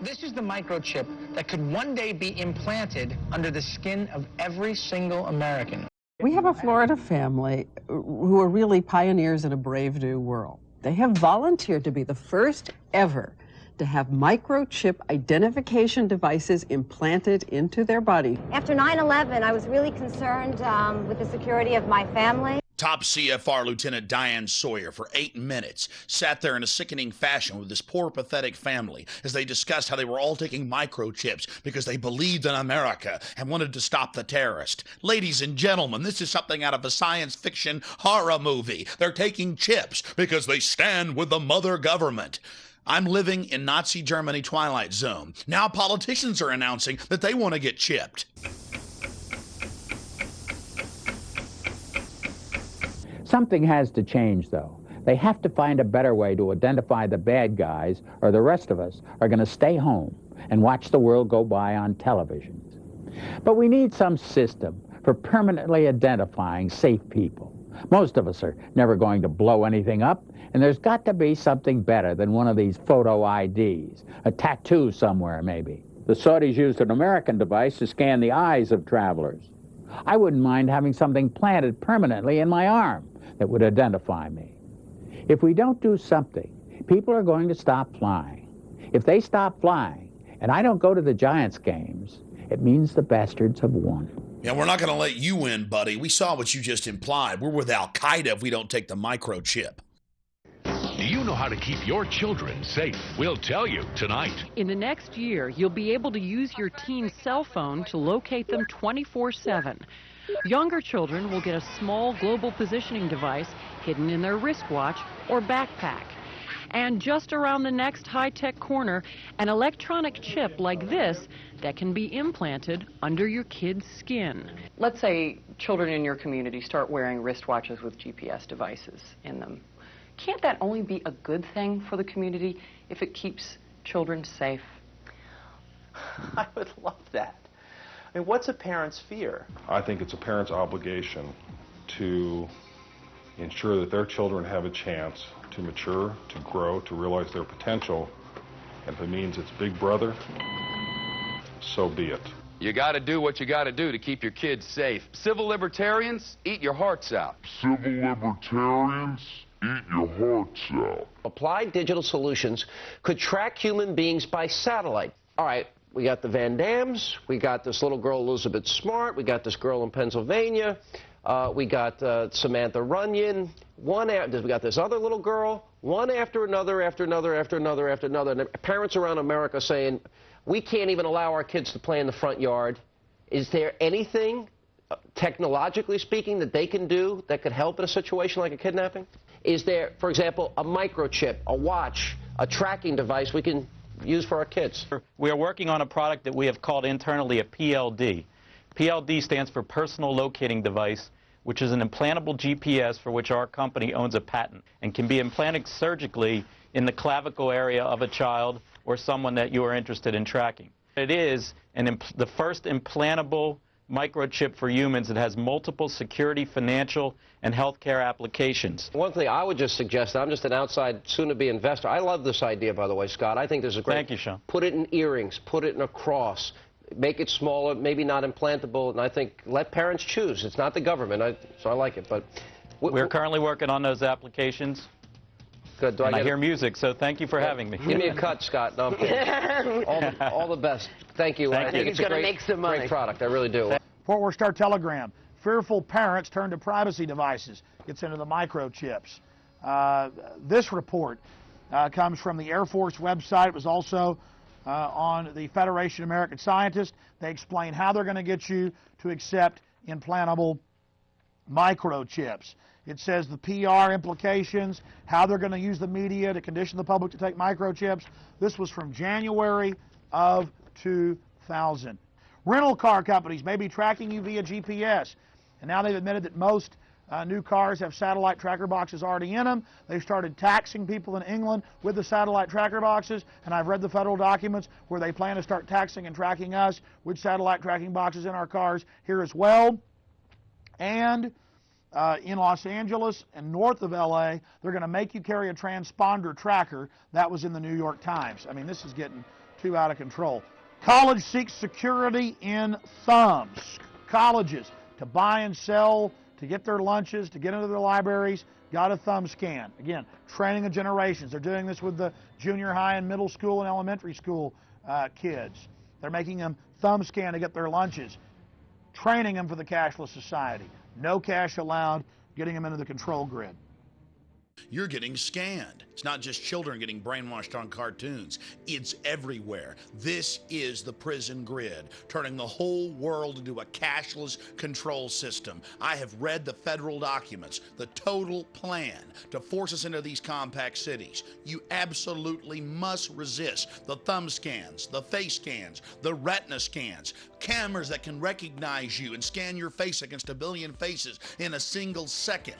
This is the microchip that could one day be implanted under the skin of every single American. We have a Florida family who are really pioneers in a brave new world. They have volunteered to be the first ever to have microchip identification devices implanted into their body. After 9/11, I was really concerned with the security of my family. Top CFR Lieutenant Diane Sawyer for 8 minutes sat there in a sickening fashion with this poor, pathetic family as they discussed how they were all taking microchips because they believed in America and wanted to stop the terrorist. Ladies and gentlemen, this is something out of a science fiction horror movie. They're taking chips because they stand with the mother government. I'm living in Nazi Germany Twilight Zone. Now politicians are announcing that they want to get chipped. Something has to change, though. They have to find a better way to identify the bad guys, or the rest of us are going to stay home and watch the world go by on televisions. But we need some system for permanently identifying safe people. Most of us are never going to blow anything up, and there's got to be something better than one of these photo IDs, a tattoo somewhere maybe. The Saudis used an American device to scan the eyes of travelers. I wouldn't mind having something planted permanently in my arm that would identify me. If we don't do something, people are going to stop flying. If they stop flying, and I don't go to the Giants games, it means the bastards have won. Yeah, we're not going to let you win, buddy. We saw what you just implied. We're with Al-Qaeda if we don't take the microchip. Do you know how to keep your children safe? We'll tell you tonight. In the next year, you'll be able to use your teen's cell phone to locate them 24/7. Younger children will get a small global positioning device hidden in their wristwatch or backpack. And just around the next high-tech corner, an electronic chip like this that can be implanted under your kid's skin. Let's say children in your community start wearing wristwatches with GPS devices in them. Can't that only be a good thing for the community if it keeps children safe? I would love that. I mean, what's a parent's fear? I think it's a parent's obligation to ensure that their children have a chance to mature, to grow, to realize their potential. And if it means it's Big Brother, so be it. You got to do what you got to do to keep your kids safe. Civil libertarians, eat your hearts out. Civil libertarians, eat your hearts out. Applied digital solutions could track human beings by satellite. All right, we got the Van Dams, we got this little girl Elizabeth Smart, we got this girl in Pennsylvania, we got Samantha Runyon, we got this other little girl, one after another, after another, after another, after another. And parents around America saying, we can't even allow our kids to play in the front yard. Is there anything, technologically speaking, that they can do that could help in a situation like a kidnapping? Is there, for example, a microchip, a watch, a tracking device we can use for our kids? We are working on a product that we have called internally a PLD. PLD stands for Personal Locating Device, which is an implantable GPS for which our company owns a patent and can be implanted surgically in the clavicle area of a child or someone that you are interested in tracking. It is the first implantable microchip for humans that has multiple security, financial, and healthcare applications. One thing I would just suggest, I'm just an outside, soon-to-be investor. I love this idea, by the way, Scott. I think this is great. Thank you, Sean. Put it in earrings, put it in a cross, make it smaller, maybe not implantable, and I think let parents choose. It's not the government, so I like it. But we're currently working on those applications. Good. I hear music, so thank you for having me. Give me a cut, Scott. No, I'm kidding. all the best. Thank you. Thank I think it's a great product. I really do. Fort Worth Star Telegram. Fearful parents turn to privacy devices. Gets into the microchips. This report comes from the Air Force website. It was also on the Federation of American Scientists. They explain how they're going to get you to accept implantable microchips. It says the PR implications, how they're going to use the media to condition the public to take microchips. This was from January of 2000. Rental car companies may be tracking you via GPS. And now they've admitted that most new cars have satellite tracker boxes already in them. They've started taxing people in England with the satellite tracker boxes. And I've read the federal documents where they plan to start taxing and tracking us with satellite tracking boxes in our cars here as well. And in Los Angeles and north of LA, they're going to make you carry a transponder tracker. That was in the New York Times. I mean, this is getting too out of control. College seeks security in thumbs. Colleges, to buy and sell, to get their lunches, to get into their libraries, got a thumb scan. Again, training of generations. They're doing this with the junior high and middle school and elementary school kids. They're making them thumb scan to get their lunches, training them for the cashless society. No cash allowed, getting them into the control grid. You're getting scanned. It's not just children getting brainwashed on cartoons. It's everywhere. This is the prison grid, turning the whole world into a cashless control system. I have read the federal documents, the total plan to force us into these compact cities. You absolutely must resist the thumb scans, the face scans, the retina scans, cameras that can recognize you and scan your face against a billion faces in a single second.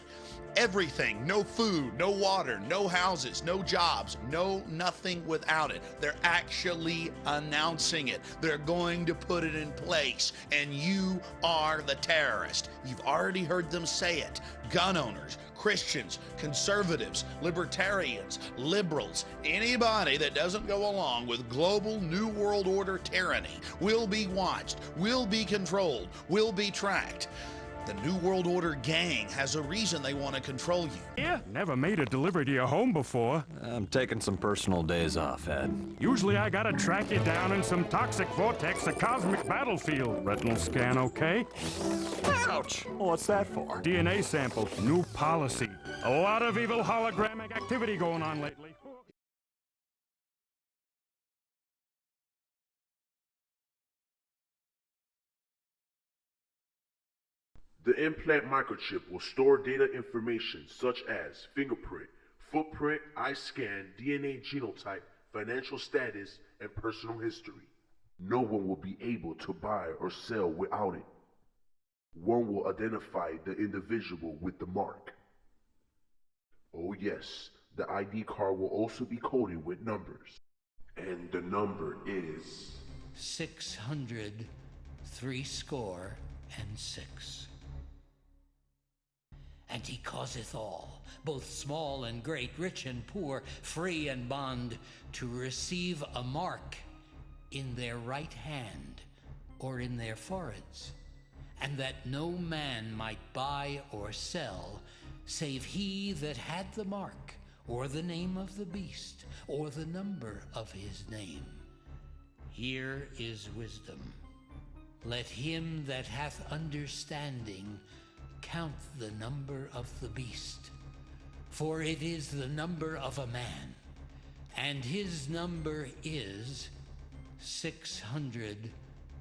Everything, no food, no water, no houses, no jobs, no nothing without it. They're actually announcing it. They're going to put it in place, and you are the terrorist. You've already heard them say it. Gun owners, Christians, conservatives, libertarians, liberals, anybody that doesn't go along with global New World Order tyranny will be watched, will be controlled, will be tracked. The New World Order gang has a reason they want to control you. Yeah, never made a delivery to your home before. I'm taking some personal days off, Ed. Usually I gotta track you down in some toxic vortex, a cosmic battlefield. Retinal scan, okay? Ouch! What's that for? DNA sample, new policy. A lot of evil hologramic activity going on lately. The implant microchip will store data information such as fingerprint, footprint, eye scan, DNA genotype, financial status, and personal history. No one will be able to buy or sell without it. One will identify the individual with the mark. Oh yes, the ID card will also be coded with numbers. And the number is 600 threescore and 6. And he causeth all, both small and great, rich and poor, free and bond, to receive a mark in their right hand or in their foreheads, and that no man might buy or sell, save he that had the mark, or the name of the beast, or the number of his name. Here is wisdom. Let him that hath understanding count the number of the beast, for it is the number of a man, and his number is 600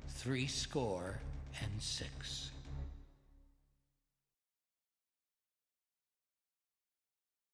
threescore and 6.